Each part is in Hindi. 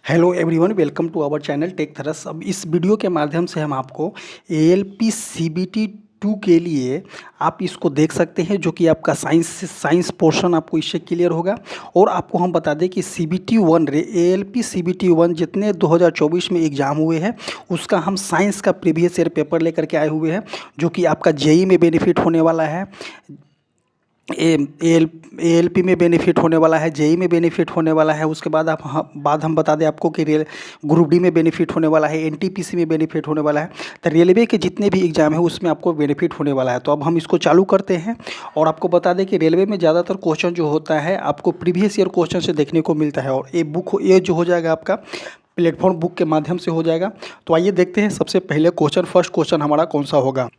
Hello everyone, welcome to our channel tech थरस। अब इस वीडियो के माध्यम से हम आपको एएलपी सीबीटी 2 के लिए आप इसको देख सकते हैं, जो कि आपका साइंस पोर्शन आपको इससे क्लियर होगा। और आपको हम बता दें कि सीबीटी 1 एएलपी सीबीटी 1 जितने 2024 में एग्ज़ाम हुए हैं उसका हम साइंस का प्रीवियस ईयर पेपर लेकर के आए हुए हैं, जो कि आपका जेई में बेनिफिट होने वाला है, एएलपी में बेनिफिट होने वाला है, जेई में बेनिफिट होने वाला है। उसके बाद बाद हम बता दें आपको कि ग्रुप डी में बेनिफिट होने वाला है, एनटीपीसी में बेनिफिट होने वाला है। तो रेलवे के जितने भी एग्जाम है उसमें आपको बेनिफिट होने वाला है। तो अब हम इसको चालू करते हैं और आपको बता दें कि रेलवे में ज़्यादातर क्वेश्चन जो होता है आपको प्रीवियस ईयर क्वेश्चन से देखने को मिलता है, और ये जो हो जाएगा आपका प्लेटफॉर्म बुक के माध्यम से हो जाएगा। तो आइए देखते हैं सबसे पहले फर्स्ट क्वेश्चन हमारा कौन सा होगा।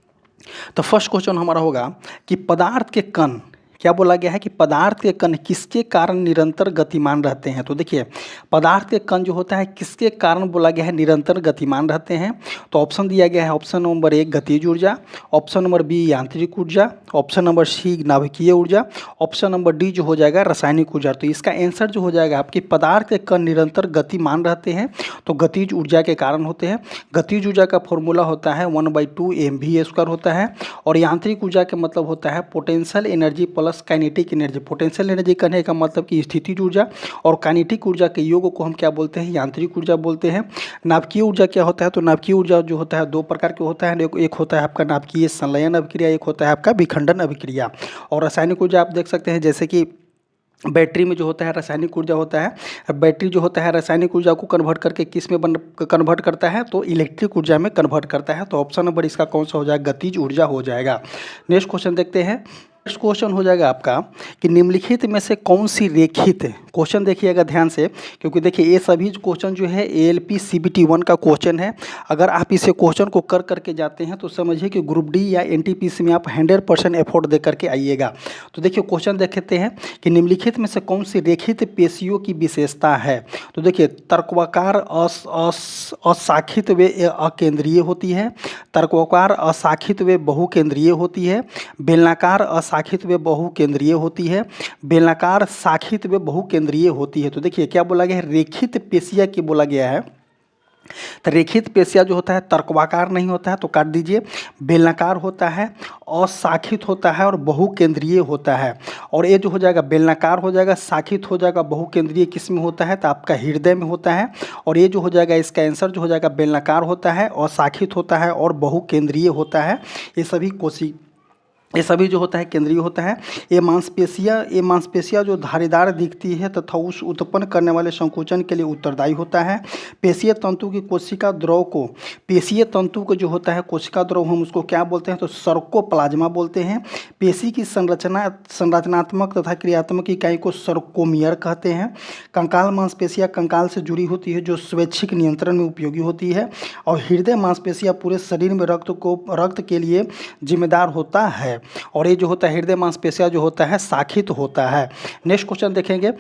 तो फर्स्ट क्वेश्चन हमारा होगा कि पदार्थ के कण, क्या बोला गया है कि पदार्थ के कण किसके कारण निरंतर गतिमान रहते हैं। तो देखिए, पदार्थ के कण जो होता है किसके कारण बोला गया है निरंतर गतिमान रहते हैं। तो ऑप्शन दिया गया है, ऑप्शन नंबर 1 गतिज ऊर्जा, ऑप्शन नंबर बी यांत्रिक ऊर्जा, ऑप्शन नंबर सी नाभिकीय ऊर्जा, ऑप्शन नंबर डी जो हो जाएगा रासायनिक ऊर्जा। तो इसका आंसर जो हो जाएगा आपके पदार्थ के कण निरंतर गतिमान रहते हैं तो गतिज ऊर्जा के कारण होते हैं। गतिज ऊर्जा का फॉर्मूला होता है 1/2 mv² होता है। और यांत्रिक ऊर्जा का मतलब होता है potential energy plus kinetic energy. Potential energy कहने का मतलब कि स्थितिज ऊर्जा, और काइनेटिक ऊर्जा के योग को हम क्या बोलते हैं, यांत्रिक ऊर्जा बोलते हैं। नाभिकीय ऊर्जा क्या होता है, तो नाभिकीय ऊर्जा जो होता है दो प्रकार के होता है, एक होता है आपका नाभिकीय संलयन अभिक्रिया, एक होता है आपका विखंडन अभिक्रिया। और रासायनिक ऊर्जा आप देख सकते हैं, जैसे कि बैटरी में जो होता है रासायनिक ऊर्जा होता है, बैटरी जो होता है रासायनिक ऊर्जा को कन्वर्ट करके किस में कन्वर्ट करता है, तो इलेक्ट्रिक ऊर्जा में कन्वर्ट करता है। तो ऑप्शन नंबर इसका कौन सा हो जाएगा, गतिज ऊर्जा हो जाएगा। नेक्स्ट क्वेश्चन देखते हैं। नेक्स्ट क्वेश्चन हो जाएगा आपका कि निम्नलिखित में से कौन सी रेखित, क्वेश्चन देखिएगा ध्यान से, क्योंकि देखिए ये सभी क्वेश्चन जो है एएलपी सीबीटी 1 का क्वेश्चन है। अगर आप इसे क्वेश्चन को कर करके जाते हैं तो समझिए कि ग्रुप डी या एनटीपीसी में आप 100% एफर्ट दे करके आइएगा। तो देखिए क्वेश्चन देखते हैं कि निम्नलिखित में से कौन सी रेखित पेशियों की विशेषता है। तो देखिए, तर्कवाकार अशाखित वे अकेंद्रीय होती है, तर्कवाकार अशाखित वे बहुकेंद्रीय होती है, बेलनाकार अशाखित वे बहुकेंद्रीय होती है, बेलनाकार शाखित वे बहुकेंद्रीय होती है। तो देखिए क्या बोला गया है, रेखित पेशिया की बोला गया है। तो रेखित पेशिया जो होता है तर्कवाकार नहीं होता है, तो काट दीजिए। बेलनाकार होता है, अशाखित होता है और बहुकेंद्रीय होता है। और ये जो हो जाएगा बेलनाकार हो जाएगा, शाखित हो जाएगा, बहुकेंद्रीय किस में होता है, तो आपका हृदय में होता है। और ये जो हो जाएगा इसका आंसर जो हो जाएगा बेलनाकार होता है, अशाखित होता है और बहुकेंद्रीय होता है। ये सभी जो होता है केंद्रीय होता है। ये मांसपेशियाँ जो धारीदार दिखती है तथा उस उत्पन्न करने वाले संकोचन के लिए उत्तरदायी होता है। पेशीय तंतु की कोशिका द्रव को, पेशीय तंतु को जो होता है कोशिका द्रव हम उसको क्या बोलते हैं, तो सर्कोप्लाज्मा बोलते हैं। पेशी की संरचनात्मक तथा क्रियात्मक इकाई को सर्कोमियर कहते हैं। कंकाल मांसपेशियाँ कंकाल से जुड़ी होती है जो स्वैच्छिक नियंत्रण में उपयोगी होती है। और हृदय मांसपेशियाँ पूरे शरीर में रक्त के लिए जिम्मेदार होता है। और ये जो होता है हृदय मांसपेशियाँ जो होता है शाखित होता है। नेक्स्ट क्वेश्चन देखेंगे।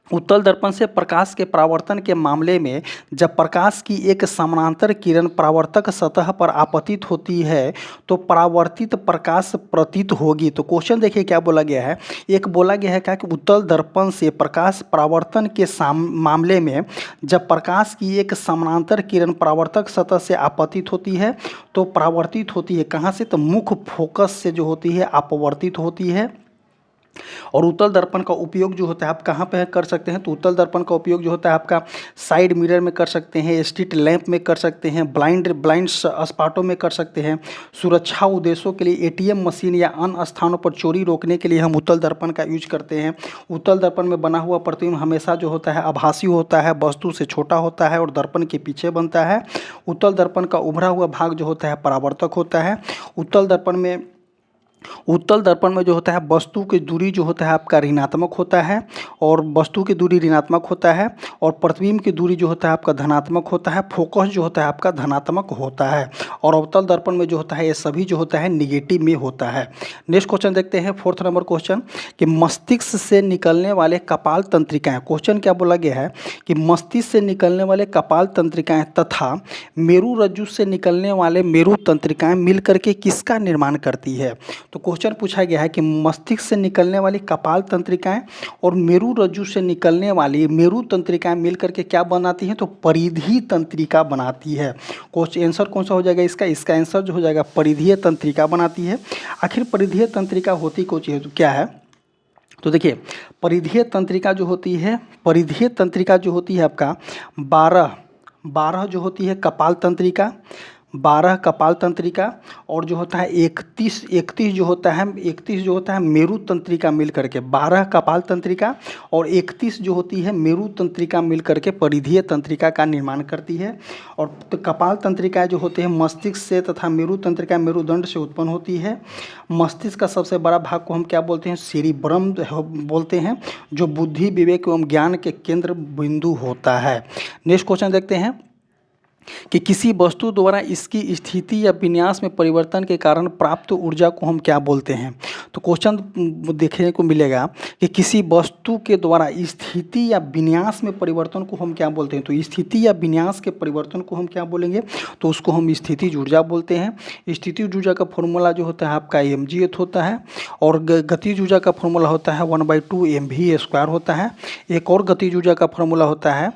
उत्तल दर्पण से प्रकाश के परावर्तन के मामले में जब प्रकाश की एक समानांतर किरण परावर्तक सतह पर आपतित होती है तो परावर्तित प्रकाश प्रतीत होगी। तो क्वेश्चन देखिए क्या बोला गया है, एक बोला गया है क्या कि उत्तल दर्पण से प्रकाश परावर्तन के मामले में जब प्रकाश की एक समानांतर किरण परावर्तक सतह से आपतित होती है तो परावर्तित होती है कहाँ से, तो मुख्य फोकस से जो होती है अपवर्तित होती है। और उत्तल दर्पण का उपयोग जो होता है आप कहाँ पे कर सकते हैं, तो उत्तल दर्पण का उपयोग जो होता है आपका साइड मिरर में कर सकते हैं, स्ट्रीट लैंप में कर सकते हैं, ब्लाइंड स्पॉटों में कर सकते हैं। सुरक्षा उद्देश्यों के लिए एटीएम मशीन या अन्य स्थानों पर चोरी रोकने के लिए हम उत्तल दर्पण का यूज करते हैं। उत्तल दर्पण में बना हुआ प्रतिबिंब हमेशा जो होता है आभासी होता है, वस्तु से छोटा होता है और दर्पण के पीछे बनता है। उत्तल दर्पण का उभरा हुआ भाग जो होता है परावर्तक होता है। उत्तल दर्पण में जो होता है वस्तु की दूरी जो होता है आपका ऋणात्मक होता है, और वस्तु की दूरी ऋणात्मक होता है, और प्रतिबिंब की दूरी जो होता है आपका धनात्मक होता है। फोकस जो होता है आपका धनात्मक होता है। और अवतल दर्पण में जो होता है ये सभी जो होता है निगेटिव में होता है। नेक्स्ट क्वेश्चन देखते हैं, फोर्थ नंबर क्वेश्चन कि मस्तिष्क से निकलने वाले कपाल तंत्रिकाएं, क्वेश्चन क्या बोला गया है कि मस्तिष्क से निकलने वाले कपाल तंत्रिकाएं तथा मेरु रज्जु से निकलने वाले मेरु तंत्रिकाएं मिलकर के किसका निर्माण करती है। तो क्वेश्चन पूछा गया है कि मस्तिष्क से निकलने वाली कपाल तंत्रिकाएं और मेरु रज्जु से निकलने वाली मेरु तंत्रिकाएं मिलकर के क्या बनाती हैं, तो परिधीय तंत्रिका बनाती है। क्वेश्चन आंसर कौन सा हो जाएगा इसका आंसर जो हो जाएगा परिधीय तंत्रिका बनाती है। आखिर परिधीय तंत्रिका होती कौन सी है, तो क्या है, तो देखिए परिधीय तंत्रिका जो होती है, परिधीय तंत्रिका जो होती है आपका 12 जो होती है कपाल तंत्रिका, 12 कपाल तंत्रिका और जो होता है 31 जो होता है मेरु तंत्रिका मिल करके, 12 कपाल तंत्रिका और 31 जो होती है मेरु तंत्रिका मिल करके परिधीय तंत्रिका का निर्माण करती है। और तो कपाल तंत्रिका जो होते हैं मस्तिष्क से तथा मेरु तंत्रिका मेरुदंड से उत्पन्न होती है। मस्तिष्क का सबसे बड़ा भाग को हम क्या बोलते हैं, सेरिब्रम बोलते हैं, जो बुद्धि विवेक एवं ज्ञान के केंद्र बिंदु होता है। नेक्स्ट क्वेश्चन देखते हैं कि किसी वस्तु द्वारा इसकी स्थिति या विन्यास में परिवर्तन के कारण प्राप्त ऊर्जा को हम क्या बोलते हैं। तो क्वेश्चन देखने को मिलेगा कि किसी वस्तु के द्वारा स्थिति या विन्यास में परिवर्तन को हम क्या बोलते हैं। तो स्थिति या विन्यास के परिवर्तन को हम क्या बोलेंगे, तो उसको हम स्थितिज ऊर्जा बोलते हैं। स्थितिज ऊर्जा का फॉर्मूला जो होता है आपका mgh होता है और गतिज ऊर्जा का फॉर्मूला होता है 1/2 mv² होता है। एक और गतिज ऊर्जा का फॉर्मूला होता है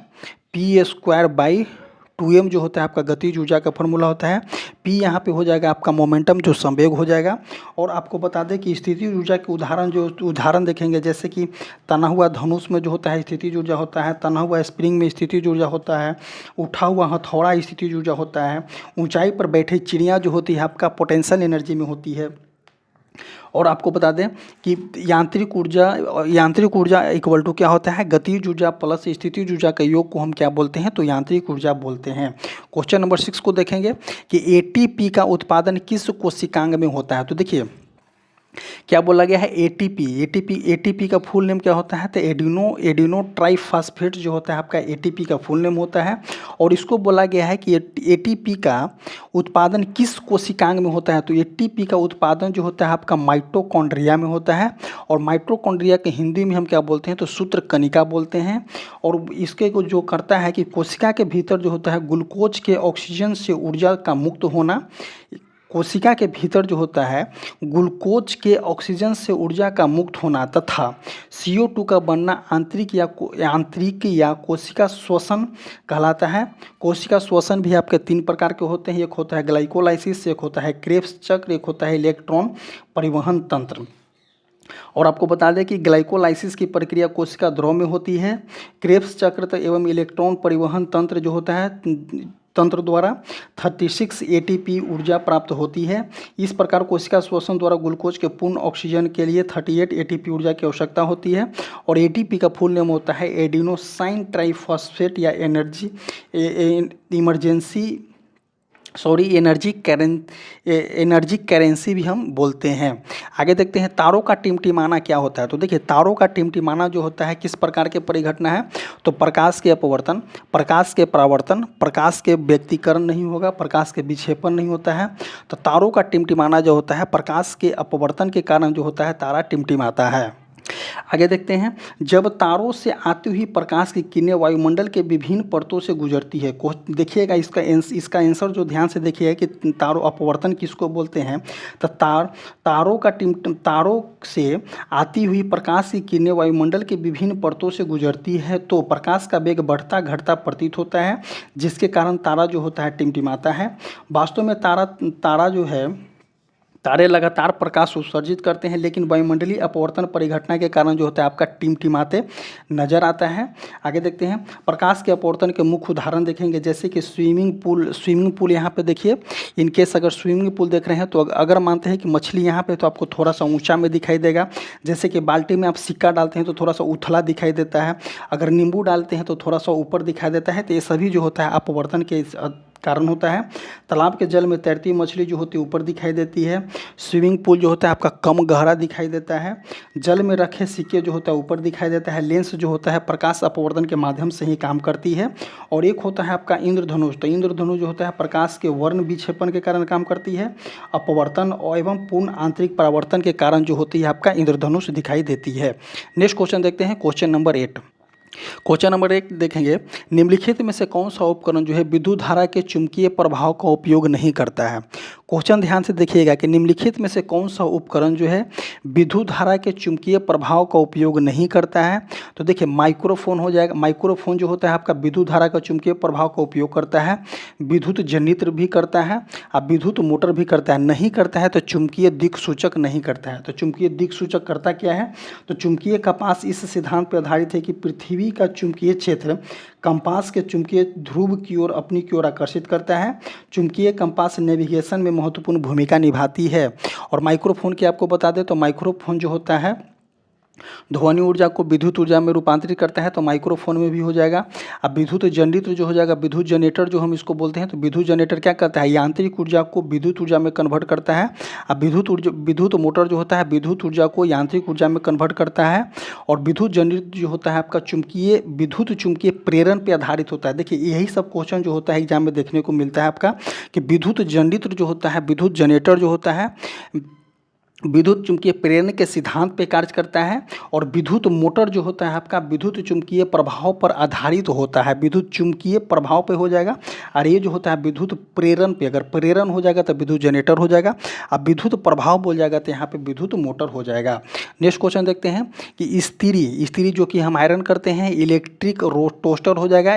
p²/2m जो होता है आपका गतिज ऊर्जा का फॉर्मूला होता है। p यहाँ पे हो जाएगा आपका मोमेंटम जो संवेग हो जाएगा। और आपको बता दें कि स्थितिज ऊर्जा के उदाहरण देखेंगे, जैसे कि तना हुआ धनुष में जो होता है स्थितिज ऊर्जा होता है, तना हुआ स्प्रिंग में स्थितिज ऊर्जा होता है, उठा हुआ हथौड़ा स्थितिज ऊर्जा होता है, ऊंचाई पर बैठे चिड़िया जो होती है आपका पोटेंशियल एनर्जी में होती है। और आपको बता दें कि यांत्रिक ऊर्जा इक्वल टू क्या होता है, गतिज ऊर्जा प्लस स्थितिज ऊर्जा के योग को हम क्या बोलते हैं, तो यांत्रिक ऊर्जा बोलते हैं। क्वेश्चन नंबर 6 को देखेंगे कि एटीपी का उत्पादन किस कोशिकांग में होता है। तो देखिए क्या बोला गया है, एटीपी का फुल नेम क्या होता है, तो एडिनो ट्राइफॉस्फेट जो होता है आपका एटीपी का फुल नेम होता है। और इसको बोला गया है कि एटीपी का उत्पादन किस कोशिकांग में होता है। तो एटीपी का उत्पादन जो होता है आपका माइटोकॉन्ड्रिया में होता है। और माइटोकॉन्ड्रिया के हिंदी में हम क्या बोलते हैं, तो सूत्रकणिका बोलते हैं। और इसके को जो करता है कि कोशिका के भीतर जो होता है ग्लूकोज के ऑक्सीजन से ऊर्जा का मुक्त होना, कोशिका के भीतर जो होता है ग्लूकोज के ऑक्सीजन से ऊर्जा का मुक्त होना तथा CO2 का बनना आंतरिक या कोशिका श्वसन कहलाता है। कोशिका श्वसन भी आपके 3 प्रकार के होते हैं, एक होता है ग्लाइकोलाइसिस, एक होता है क्रेब्स चक्र, एक होता है इलेक्ट्रॉन परिवहन तंत्र। और आपको बता दें कि ग्लाइकोलाइसिस की प्रक्रिया कोशिका द्रव में होती है। क्रेब्स चक्र एवं इलेक्ट्रॉन परिवहन तंत्र जो होता है तंत्र द्वारा 36 ATP ऊर्जा प्राप्त होती है। इस प्रकार कोशिका श्वसन द्वारा ग्लूकोज के पूर्ण ऑक्सीजन के लिए 38 ATP ऊर्जा की आवश्यकता होती है। और ATP का फुल नेम होता है एडिनोसाइन ट्राइफॉस्फेट या एनर्जी करेंसी भी हम बोलते हैं। आगे देखते हैं तारों का टिमटिमाना क्या होता है। तो देखिए तारों का टिमटिमाना जो होता है किस प्रकार के परिघटना है, तो प्रकाश के अपवर्तन, प्रकाश के परावर्तन, प्रकाश के व्यक्तीकरण नहीं होगा, प्रकाश के विक्षेपण नहीं होता है। तो तारों का टिमटिमाना जो होता है प्रकाश के अपवर्तन के कारण जो होता है तारा टिमटिमाता है। आगे देखते हैं, जब तारों से आती हुई प्रकाश की किरणें वायुमंडल के विभिन्न परतों से गुजरती है। देखिएगा इसका आंसर जो ध्यान से देखिए कि तारों अपवर्तन किसको बोलते हैं। तो तारों से आती हुई प्रकाश की किरणें वायुमंडल के विभिन्न परतों से गुजरती है तो प्रकाश का वेग बढ़ता घटता प्रतीत होता है, जिसके कारण तारा जो होता है टिमटिमाता है। वास्तव में तारा जो है तारे लगातार प्रकाश उत्सर्जित करते हैं, लेकिन वायुमंडलीय अपवर्तन परिघटना के कारण जो होता है आपका टिमटिमाते नजर आता है। आगे देखते हैं, प्रकाश के अपवर्तन के मुख्य उदाहरण देखेंगे, जैसे कि स्विमिंग पूल यहाँ पे देखिए। इनकेस अगर स्विमिंग पूल देख रहे हैं तो अगर मानते हैं कि मछली यहाँ पे तो आपको थोड़ा सा ऊंचा में दिखाई देगा। जैसे कि बाल्टी में आप सिक्का डालते हैं तो थोड़ा सा उथला दिखाई देता है, अगर नींबू डालते हैं तो थोड़ा सा ऊपर दिखाई देता है। तो ये सभी जो होता है अपवर्तन के कारण होता है। तालाब के जल में तैरती मछली जो होती है ऊपर दिखाई देती है। स्विमिंग पूल जो होता है आपका कम गहरा दिखाई देता है। जल में रखे सिक्के जो होता है ऊपर दिखाई देता है। लेंस जो होता है प्रकाश अपवर्तन के माध्यम से ही काम करती है। और एक होता है आपका इंद्रधनुष। तो इंद्रधनुष जो होता है प्रकाश के वर्ण विक्षेपण के कारण काम करती है। अपवर्तन एवं पूर्ण आंतरिक परावर्तन के कारण जो होती है आपका इंद्रधनुष दिखाई देती है। नेक्स्ट क्वेश्चन देखते हैं, क्वेश्चन नंबर 8। क्वेश्चन नंबर 1 देखेंगे, निम्नलिखित में से कौन सा उपकरण जो है विद्युत धारा के चुंबकीय प्रभाव का उपयोग नहीं करता है। क्वेश्चन ध्यान से देखिएगा कि निम्नलिखित में से कौन सा उपकरण जो है विद्युत धारा के चुंबकीय प्रभाव का उपयोग नहीं करता है। तो देखिए माइक्रोफोन हो जाएगा। माइक्रोफोन जो होता है आपका विद्युत धारा का चुंबकीय प्रभाव का उपयोग करता है, विद्युत जनित्र भी करता है, अब विद्युत मोटर भी करता है। नहीं करता है तो चुंबकीय दिक्सूचक नहीं करता है। तो चुंबकीय दिक्सूचक करता क्या है, तो चुंबकीय कपास इस सिद्धांत पर आधारित है कि पृथ्वी का चुंबकीय क्षेत्र कंपास के चुंबकीय ध्रुव की ओर अपनी की ओर आकर्षित करता है। चुंबकीय कंपास नेविगेशन में महत्वपूर्ण भूमिका निभाती है। और माइक्रोफोन की आपको बता दें तो माइक्रोफोन जो होता है ध्वनि ऊर्जा को विद्युत ऊर्जा में रूपांतरित करता है, तो माइक्रोफोन में भी हो जाएगा। अब विद्युत जनित्र जो हो जाएगा, विद्युत जनरेटर जो हम इसको बोलते हैं, तो विद्युत जनरेटर क्या करता है, यांत्रिक ऊर्जा को विद्युत ऊर्जा में कन्वर्ट करता है। अब विद्युत मोटर जो होता है विद्युत ऊर्जा को यांत्रिक ऊर्जा में कन्वर्ट करता है। और विद्युत जनरेटर जो होता है आपका विद्युत चुंबकीय प्रेरण पर आधारित होता है। देखिए यही सब क्वेश्चन जो होता है एग्जाम में देखने को मिलता है आपका, कि विद्युत जनरेटर जो होता है, विद्युत जनरेटर जो होता है विद्युत चुंबकीय प्रेरण के सिद्धांत पे कार्य करता है। और विद्युत मोटर जो होता है आपका विद्युत चुंबकीय प्रभाव पर आधारित होता है, विद्युत चुंबकीय प्रभाव पे हो जाएगा। और ये जो होता है विद्युत प्रेरण पे, अगर प्रेरण हो जाएगा तो विद्युत जनरेटर हो जाएगा। अब विद्युत प्रभाव बोल जाएगा तो यहाँ पे विद्युत मोटर हो जाएगा। नेक्स्ट क्वेश्चन देखते हैं कि स्त्री जो कि हम आयरन करते हैं, इलेक्ट्रिक टोस्टर हो जाएगा,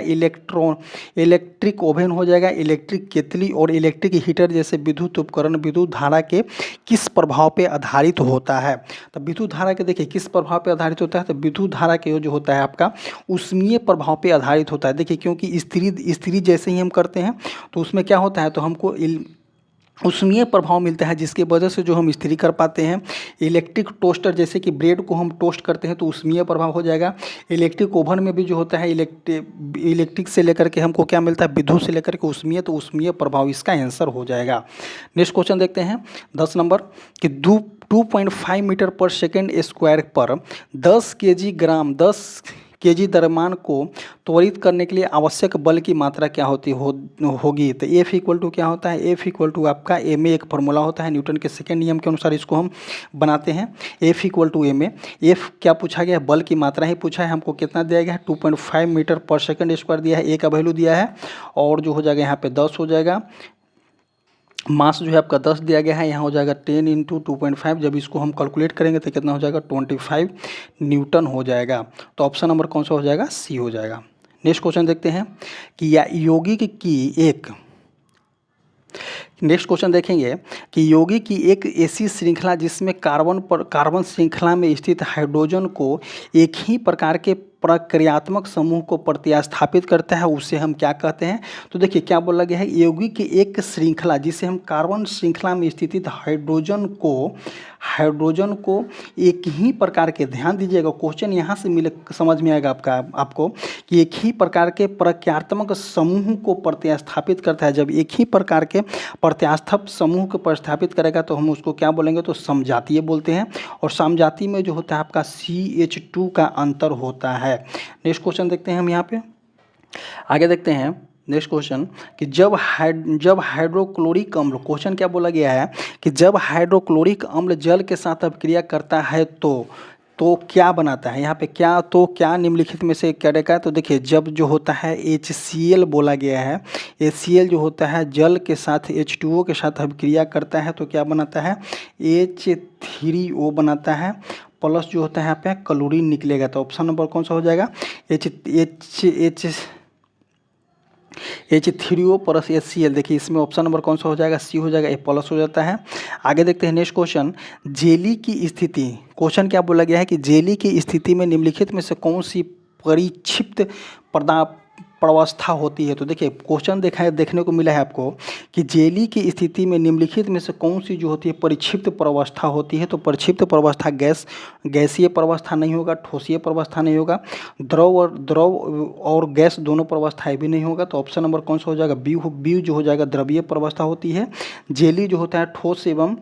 इलेक्ट्रिक ओवन हो जाएगा, इलेक्ट्रिक केतली और इलेक्ट्रिक हीटर जैसे विद्युत उपकरण विद्युत धारा के किस प्रभाव पे आधारित होता है। तो विद्युत धारा के देखिए किस प्रभाव पे आधारित होता है, तो विद्युत धारा के जो होता है आपका उष्मीय प्रभाव पे आधारित होता है। देखिए क्योंकि स्त्री जैसे ही हम करते हैं तो उसमें क्या होता है, तो हमको उष्मीय प्रभाव मिलता है, जिसकी वजह से जो हम इस्त्री कर पाते हैं। इलेक्ट्रिक टोस्टर जैसे कि ब्रेड को हम टोस्ट करते हैं तो उष्मीय प्रभाव हो जाएगा। इलेक्ट्रिक ओवन में भी जो होता है इलेक्ट्रिक से लेकर के हमको क्या मिलता है, विद्युत से लेकर के उष्मीय, तो उष्मीय प्रभाव इसका आंसर हो जाएगा। नेक्स्ट क्वेश्चन देखते हैं 10 नंबर कि 2.5 मीटर पर सेकेंड स्क्वायर पर 10 केजी द्रव्यमान को त्वरित करने के लिए आवश्यक बल की मात्रा क्या होगी। तो एफ इक्वल टू क्या होता है, एफ इक्वल टू आपका एम ए एक फार्मूला होता है, न्यूटन के सेकेंड नियम के अनुसार इसको हम बनाते हैं। F equal to M A, F क्या पूछा गया है, बल की मात्रा ही पूछा है। हमको कितना दिया गया है, 2.5 मीटर पर सेकेंड स्क्वायर दिया है, ए का वैल्यू दिया है, और जो हो जाएगा यहाँ पे 10 हो जाएगा। मास जो है आपका 10 दिया गया है, यहाँ हो जाएगा 10 इंटू 2.5। जब इसको हम कैलकुलेट करेंगे तो कितना हो जाएगा, 25 न्यूटन हो जाएगा। तो ऑप्शन नंबर कौन सा हो जाएगा, सी हो जाएगा। नेक्स्ट क्वेश्चन देखते हैं कि नेक्स्ट क्वेश्चन देखेंगे कि यौगिक की एक ऐसी श्रृंखला जिसमें कार्बन श्रृंखला में स्थित हाइड्रोजन को एक ही प्रकार के प्रक्रियात्मक समूह को प्रतिस्थापित करता है, उसे हम क्या कहते हैं। तो देखिए क्या बोला गया है, यौगिक की एक श्रृंखला जिसे हम कार्बन श्रृंखला में स्थित हाइड्रोजन को एक ही प्रकार के, ध्यान दीजिएगा क्वेश्चन यहाँ से समझ में आएगा आपको कि एक ही प्रकार के प्रक्रियात्मक समूह को प्रतिस्थापित करता है। जब एक ही प्रकार के प्रत्यास्थाप समूह को प्रतिस्थापित करेगा तो हम उसको क्या बोलेंगे, तो समजातीय बोलते हैं। और समजातीय में जो होता है आपका CH2 का अंतर होता है। नेक्स्ट क्वेश्चन देखते हैं हम यहाँ पे, आगे देखते हैं नेक्स्ट क्वेश्चन कि जब हाइड्रोक्लोरिक अम्ल, क्वेश्चन क्या बोला गया है कि जब हाइड्रोक्लोरिक अम्ल जल के साथ अभिक्रिया करता है तो क्या बनाता है। यहाँ पे क्या निम्नलिखित में से क्या देखा है, तो देखिए जब जो होता है HCl बोला गया है, HCl जो होता है जल के साथ H2O के साथ अभिक्रिया करता है तो क्या बनाता है, H3O बनाता है, प्लस जो होता है यहाँ पे क्लोरीन निकलेगा। तो ऑप्शन नंबर कौन सा हो जाएगा, H3O प्लस HCl। देखिए इसमें ऑप्शन नंबर कौन सा हो जाएगा, सी हो जाएगा, ए प्लस हो जाता है। आगे देखते हैं नेक्स्ट क्वेश्चन, जेली की स्थिति, क्वेश्चन क्या बोला गया है कि जेली की स्थिति में निम्नलिखित में से कौन सी परिक्षिप्त प्रवस्था होती है। तो देखिए क्वेश्चन देखने को मिला है आपको कि जेली की स्थिति में निम्नलिखित में से कौन सी जो होती है परिक्षिप्त प्रवस्था होती है। तो परिक्षिप्त प्रवस्था गैसीय प्रवस्था नहीं होगा, ठोसीय प्रवस्था नहीं होगा, द्रव और गैस दोनों प्रवस्थाएं भी नहीं होगा। तो ऑप्शन नंबर कौन सा हो जाएगा, बी जो हो जाएगा द्रवीय प्रवस्था होती है। जेली जो होता है ठोस एवं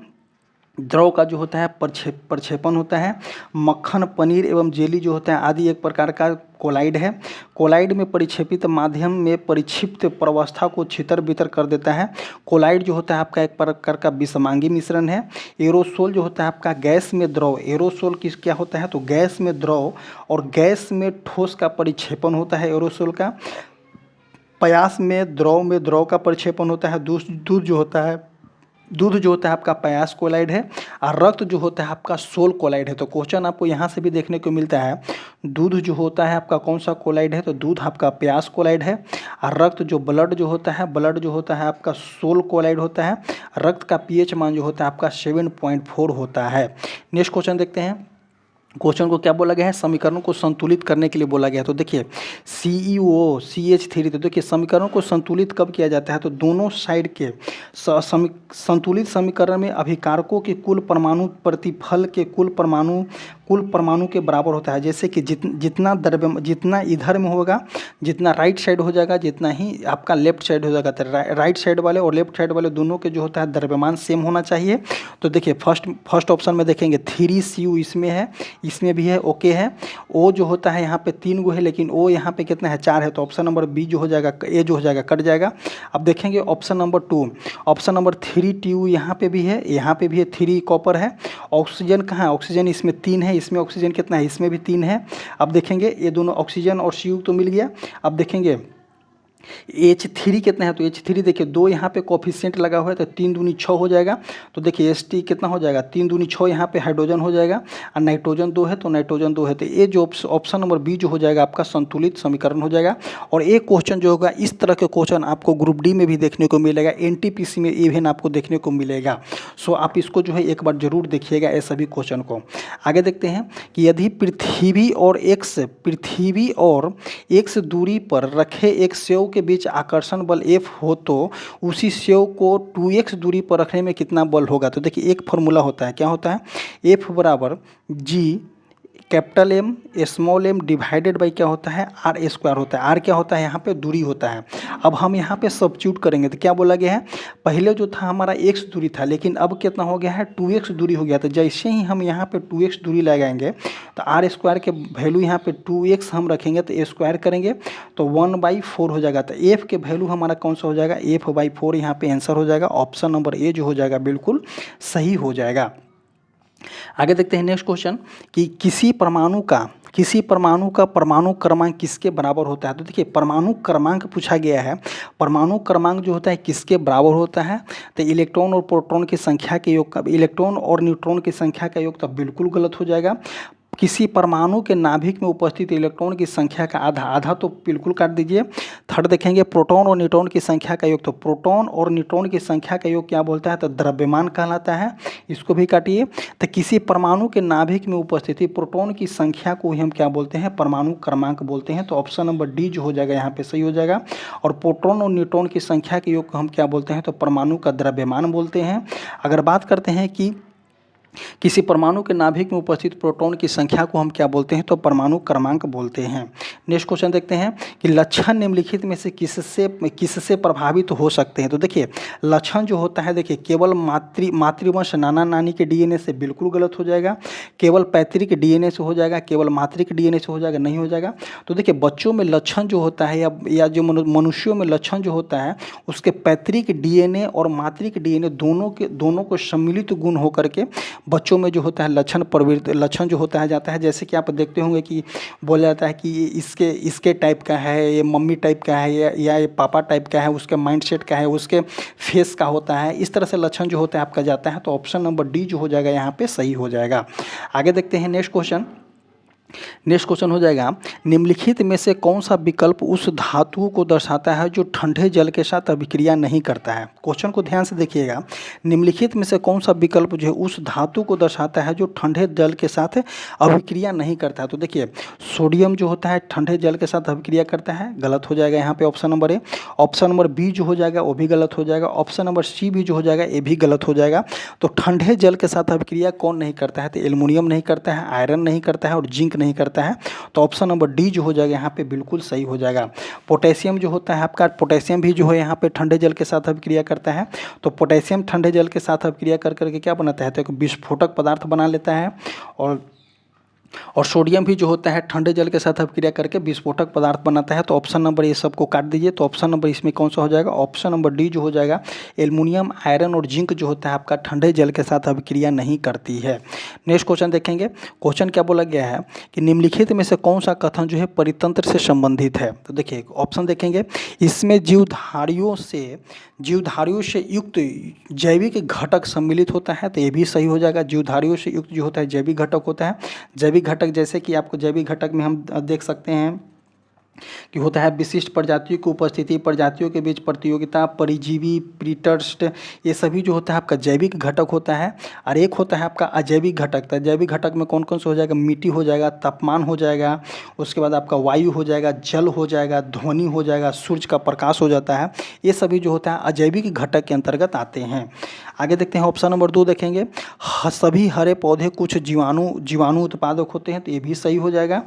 द्रव का जो होता है प्रक्षेपण होता है। मक्खन, पनीर एवं जेली जो होता है आदि एक प्रकार का कोलाइड है। कोलाइड में परिक्षेपित माध्यम में परिक्षिप्त प्रवस्था को छितर बितर कर देता है। कोलाइड जो होता है आपका एक प्रकार का विषमांगी मिश्रण है। एरोसोल जो होता है आपका गैस में द्रव, एरोसोल किस क्या होता है, तो गैस में द्रव और गैस में ठोस का परिक्षेपण होता है एरोसोल का। प्रयास में द्रव का परिक्षेपण होता है। दूध जो होता है दूध जो होता है आपका पायास कोलाइड है और रक्त जो होता है आपका सोल कोलाइड है। तो क्वेश्चन आपको यहाँ से भी देखने को मिलता है, दूध जो होता है आपका कौन सा कोलाइड है, तो दूध आपका पायास कोलाइड है। और रक्त जो ब्लड जो होता है, ब्लड जो होता है आपका सोल कोलाइड होता है। रक्त का पीएच मान जो होता है आपका 7.4 होता है। नेक्स्ट क्वेश्चन देखते हैं। क्वेश्चन को क्या बोला गया है, समीकरणों को संतुलित करने के लिए बोला गया है। तो देखिए CeO CH3, तो देखिए समीकरणों को संतुलित कब किया जाता है, तो दोनों साइड के संतुलित समीकरण में अभिकारकों के कुल परमाणु प्रतिफल के कुल परमाणु के बराबर होता है। जैसे कि जितना इधर में होगा, जितना राइट साइड हो जाएगा, जितना ही आपका लेफ्ट साइड हो जाएगा। तो राइट साइड वाले और लेफ्ट साइड वाले दोनों के जो होता है द्रव्यमान सेम होना चाहिए। तो देखिए फर्स्ट ऑप्शन में देखेंगे 3Cu इसमें है, इसमें भी है, ओके है। ओ जो होता है यहाँ पे 3 गो है, लेकिन ओ यहाँ पे कितना है, 4 है। तो ऑप्शन नंबर बी जो हो जाएगा, ए जो हो जाएगा कट जाएगा। अब देखेंगे option number 2, option number 3Tu यहाँ पे भी है, यहाँ पे भी है, 3 कॉपर है। ऑक्सीजन कहाँ है, ऑक्सीजन इसमें 3 है, इसमें ऑक्सीजन कितना है, इसमें भी 3 है। अब देखेंगे ये दोनों ऑक्सीजन और Cu तो मिल गया। अब देखेंगे H3 कितना है, तो H3 देखिए 2 यहाँ पे कोफिशिएंट लगा हुआ है, तो 3 दूनी 6 हो जाएगा। तो देखिए Ht कितना हो जाएगा, 3 दूनी 6 यहाँ पे हाइड्रोजन हो जाएगा, और नाइट्रोजन 2 है तो नाइट्रोजन 2 है। तो ये जो ऑप्शन नंबर बी जो हो जाएगा आपका संतुलित समीकरण हो जाएगा। और एक क्वेश्चन जो होगा, इस तरह के क्वेश्चन आपको ग्रुप डी में भी देखने को मिलेगा, NTPC में इवन आपको देखने को मिलेगा। सो आप इसको जो है एक बार जरूर देखिएगा ये सभी क्वेश्चन को। आगे देखते हैं कि यदि पृथ्वी और एक्स दूरी पर रखे एक सेव के बीच आकर्षण बल F हो, तो उसी सेव को 2x दूरी पर रखने में कितना बल होगा। तो देखिए एक फॉर्मूला होता है, क्या होता है, F बराबर G capital M small m divided by क्या होता है, R स्क्वायर होता है। R क्या होता है, यहाँ पे दूरी होता है। अब हम यहाँ पे सब्स्टिट्यूट करेंगे तो क्या बोला गया है, पहले जो था हमारा x दूरी था, लेकिन अब कितना हो गया है, 2x दूरी हो गया। तो जैसे ही हम यहाँ पे 2x दूरी लगाएंगे तो R स्क्वायर के वैल्यू यहाँ पे 2x हम रखेंगे तो स्क्वायर करेंगे तो 1/4 हो जाएगा। तो F के वैल्यू हमारा कौन सा हो जाएगा, F/4 यहाँ पे आंसर हो जाएगा। ऑप्शन नंबर ए जो हो जाएगा बिल्कुल सही हो जाएगा। आगे देखते हैं नेक्स्ट क्वेश्चन कि किसी परमाणु का परमाणु क्रमांक किसके बराबर होता है। तो देखिए परमाणु क्रमांक पूछा गया है, परमाणु क्रमांक जो होता है किसके बराबर होता है, तो इलेक्ट्रॉन और प्रोटॉन की संख्या के योग का, इलेक्ट्रॉन और न्यूट्रॉन की संख्या का योग तो बिल्कुल गलत हो जाएगा। किसी परमाणु के नाभिक में उपस्थित इलेक्ट्रॉन की संख्या का आधा तो बिल्कुल काट दीजिए। थर्ड देखेंगे प्रोटॉन और न्यूट्रॉन की संख्या का योग, तो प्रोटॉन और न्यूट्रॉन की संख्या का योग क्या बोलता है, तो द्रव्यमान कहलाता है, इसको भी काटिए। तो किसी परमाणु के नाभिक में उपस्थित प्रोटॉन की संख्या को ही हम क्या बोलते हैं, परमाणु क्रमांक बोलते हैं। तो ऑप्शन नंबर डी जो हो जाएगा यहाँ पे सही हो जाएगा। और प्रोटॉन और न्यूट्रॉन की संख्या के योग को हम क्या बोलते हैं, तो परमाणु का द्रव्यमान बोलते हैं। अगर बात करते हैं कि किसी परमाणु के नाभिक में उपस्थित प्रोटॉन की संख्या को हम क्या बोलते हैं, तो परमाणु क्रमांक बोलते हैं। नेक्स्ट क्वेश्चन देखते हैं कि लक्षण निम्नलिखित में से किससे प्रभावित हो सकते हैं। तो देखिए लक्षण जो होता है, देखिए केवल मातृवंश नाना नानी के डीएनए से बिल्कुल गलत हो जाएगा, केवल पैतृक डीएनए से हो जाएगा, केवल मातृक डीएनए से हो जाएगा, नहीं हो जाएगा। तो देखिए बच्चों में लक्षण जो होता है या जो मनुष्यों में लक्षण जो होता है, उसके पैतृक डीएनए और मातृक डीएनए दोनों को सम्मिलित गुण होकर के बच्चों में जो होता है लक्षण जो होता है जाता है। जैसे कि आप देखते होंगे कि बोला जाता है कि ये इसके टाइप का है, ये मम्मी टाइप का है, या ये पापा टाइप का है, उसके माइंडसेट का है, उसके फेस का होता है, इस तरह से लक्षण जो होता है आपका जाता है। तो ऑप्शन नंबर डी जो हो जाएगा यहाँ पे सही हो जाएगा। आगे देखते हैं नेक्स्ट क्वेश्चन हो जाएगा, निम्नलिखित में से कौन सा विकल्प उस धातु को दर्शाता है जो ठंडे जल के साथ अभिक्रिया नहीं करता है। क्वेश्चन को ध्यान से देखिएगा, निम्नलिखित में से कौन सा विकल्प जो है उस धातु को दर्शाता है जो ठंडे जल के साथ अभिक्रिया नहीं करता है। तो देखिए सोडियम जो होता है ठंडे जल के साथ अभिक्रिया करता है, गलत हो जाएगा यहाँ पे option number A. Option number B जो हो जाएगा वो भी गलत हो जाएगा। ऑप्शन नंबर सी भी जो हो जाएगा ये भी गलत हो जाएगा। तो ठंडे जल के साथ अभिक्रिया कौन नहीं करता है, तो एल्युमिनियम नहीं करता है, आयरन नहीं करता है और जिंक नहीं करता है। तो ऑप्शन नंबर डी जो हो जाएगा यहाँ पे बिल्कुल सही हो जाएगा। पोटेशियम जो होता है आपका, पोटेशियम भी जो है यहाँ पे ठंडे जल के साथ अभिक्रिया करता है। तो पोटेशियम ठंडे जल के साथ अभिक्रिया कर करके क्या बनाता है, तो एक विस्फोटक पदार्थ बना लेता है। और और सोडियम भी जो होता है ठंडे जल के साथ अभिक्रिया करके विस्फोटक पदार्थ बनाता है। तो ऑप्शन नंबर ये सबको काट दीजिए। तो ऑप्शन नंबर इसमें कौन सा हो जाएगा, ऑप्शन नंबर डी जो हो जाएगा। एल्युमिनियम, आयरन और जिंक जो होता है आपका ठंडे जल के साथ अभिक्रिया नहीं करती है। नेक्स्ट क्वेश्चन देखेंगे। क्वेश्चन क्या बोला गया है कि निम्नलिखित में से कौन सा कथन जो है परितंत्र से संबंधित है। तो देखिए ऑप्शन देखेंगे, इसमें जीवधारियों से युक्त जैविक घटक सम्मिलित होता है। तो ये भी सही हो जाएगा। जीवधारियों से युक्त जो होता है जैविक घटक होता है। जैविक घटक जैसे कि आपको जैविक घटक में हम देख सकते हैं कि होता है विशिष्ट प्रजातियों की उपस्थिति, प्रजातियों के बीच प्रतियोगिता, परिजीवी, प्रीटर्स्ट, ये सभी जो होता है आपका जैविक घटक होता है। और एक होता है आपका अजैविक घटक। तो जैविक घटक में कौन कौन सा हो जाएगा, मिट्टी हो जाएगा, तापमान हो जाएगा, उसके बाद आपका वायु हो जाएगा, जल हो जाएगा, ध्वनि हो जाएगा, सूर्य का प्रकाश हो जाता है। ये सभी जो होता है अजैविक घटक के अंतर्गत आते हैं। आगे देखते हैं ऑप्शन नंबर 2 देखेंगे। सभी हरे पौधे कुछ जीवाणु उत्पादक होते हैं। तो ये भी सही हो जाएगा।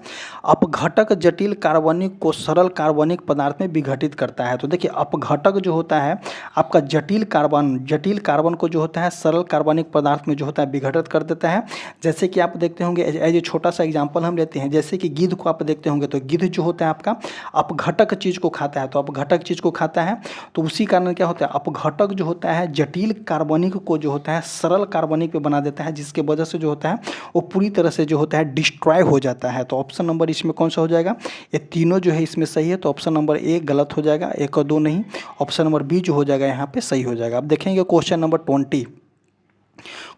अपघटक जटिल कार्बनिक को सरल कार्बनिक पदार्थ में विघटित करता है। तो देखिए अपघटक जो होता है आपका जटिल कार्बन को जो होता है सरल कार्बनिक पदार्थ में जो होता है विघटित कर देता है। जैसे कि आप देखते होंगे, एज ए छोटा सा एग्जांपल हम लेते हैं, जैसे कि गिद्ध को आप देखते होंगे, तो गिद्ध जो होता है आपका अपघटक चीज़ को खाता है। तो अपघटक चीज़ को खाता है तो उसी कारण क्या होता है, अपघटक जो होता है जटिल कार्बनिक को जो होता है सरल कार्बनिक पे बना देता है, जिसके वजह से जो होता है वो पूरी तरह से जो होता है डिस्ट्रॉय हो जाता है। तो ऑप्शन नंबर इसमें कौन सा हो जाएगा, ये तीनों जो है इसमें सही है। तो ऑप्शन नंबर ए गलत हो जाएगा, 1 और 2 नहीं। ऑप्शन नंबर बी जो हो जाएगा यहाँ पे सही हो जाएगा। अब देखेंगे क्वेश्चन नंबर 20।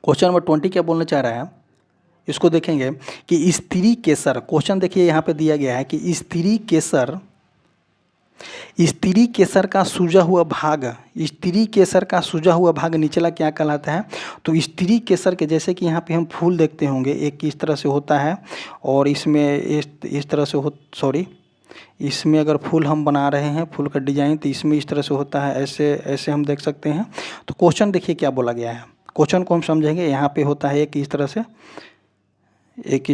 क्वेश्चन नंबर 20 क्या बोलना चाह रहा है, इसको देखेंगे कि स्त्री केसर। क्वेश्चन देखिए यहाँ पे दिया गया है कि स्त्री केसर का सूजा हुआ भाग निचला क्या कहलाता है। तो स्त्री केसर के जैसे कि यहाँ पे हम फूल देखते होंगे, एक इस तरह से होता है और इसमें इस तरह से इसमें अगर फूल हम बना रहे हैं, फूल का डिजाइन, तो इसमें इस तरह से होता है, ऐसे ऐसे हम देख सकते हैं। तो क्वेश्चन देखिए क्या बोला गया है, क्वेश्चन को हम समझेंगे। यहाँ पे होता है एक इस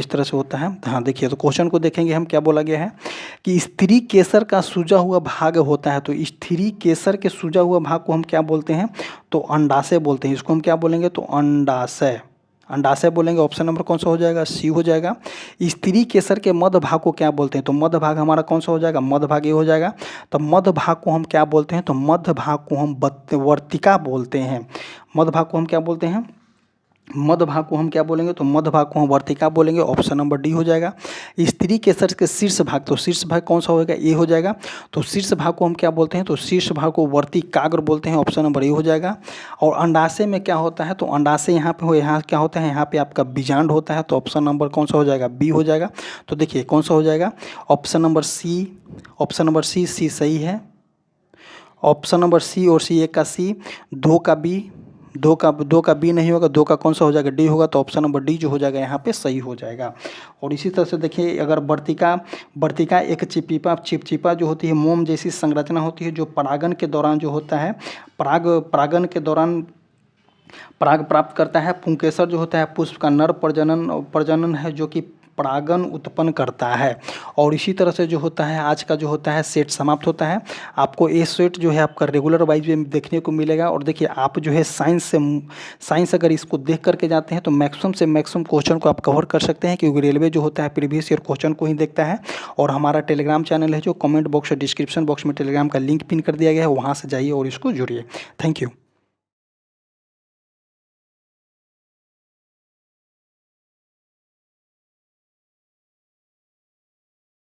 तरह से होता है। हाँ देखिए, तो क्वेश्चन को देखेंगे हम, क्या बोला गया है कि स्त्री केसर का सूजा हुआ भाग होता है। तो स्त्री केसर के सूजा हुआ भाग को हम क्या बोलते हैं, तो अंडाशय बोलते हैं। इसको हम क्या बोलेंगे, तो अंडाशय बोलेंगे। ऑप्शन नंबर कौन सा हो जाएगा, सी हो जाएगा। स्त्री केसर के मध्य भाग को क्या बोलते हैं, तो मध्य भाग हमारा कौन सा हो जाएगा, मध्य भाग ये हो जाएगा। तो मध्य भाग को हम क्या बोलते हैं, तो मध्य भाग को हम वर्तिका बोलते हैं। मध्य भाग को हम क्या बोलते हैं, मध्य भाग को हम क्या बोलेंगे, तो मध्य भाग को हम वर्तिका बोलेंगे। ऑप्शन नंबर डी हो जाएगा। स्त्री केसर के शीर्ष भाग, तो शीर्ष भाग कौन सा होगा, ए हो जाएगा। तो शीर्ष भाग को हम क्या बोलते हैं, तो शीर्ष भाग को वर्तिकाग्र बोलते हैं। ऑप्शन नंबर ए हो जाएगा। और अंडाशय में क्या होता है, तो अंडाशय यहाँ क्या होता है, यहाँ पे आपका बीजांड होता है। तो ऑप्शन नंबर कौन सा हो जाएगा, बी हो जाएगा। तो देखिए कौन सा हो जाएगा, ऑप्शन नंबर सी सही है। ऑप्शन नंबर सी और सी, एक का सी, दो का बी नहीं होगा, 2 का कौन सा हो जाएगा, डी होगा। तो ऑप्शन नंबर डी जो हो जाएगा यहाँ पे सही हो जाएगा। और इसी तरह से देखिए, अगर वर्तिका एक चिपचिपा जो होती है मोम जैसी संरचना होती है, जो परागन के दौरान जो होता है, परागन के दौरान पराग प्राप्त करता है। पुंकेसर जो होता है पुष्प का नर प्रजनन है, जो कि परागन उत्पन्न करता है। और इसी तरह से जो होता है आज का जो होता है सेट समाप्त होता है। आपको ये सेट जो है आपका रेगुलर वाइज में देखने को मिलेगा। और देखिए आप जो है साइंस अगर इसको देख करके जाते हैं तो मैक्सिमम से मैक्सिमम क्वेश्चन को आप कवर कर सकते हैं, क्योंकि रेलवे जो होता है प्रीवियस ईयर क्वेश्चन को ही देखता है। और हमारा टेलीग्राम चैनल है, जो कमेंट बॉक्स और डिस्क्रिप्शन बॉक्स में टेलीग्राम का लिंक पिन कर दिया गया है, वहाँ से जाइए और इसको जुड़िए। Thank you.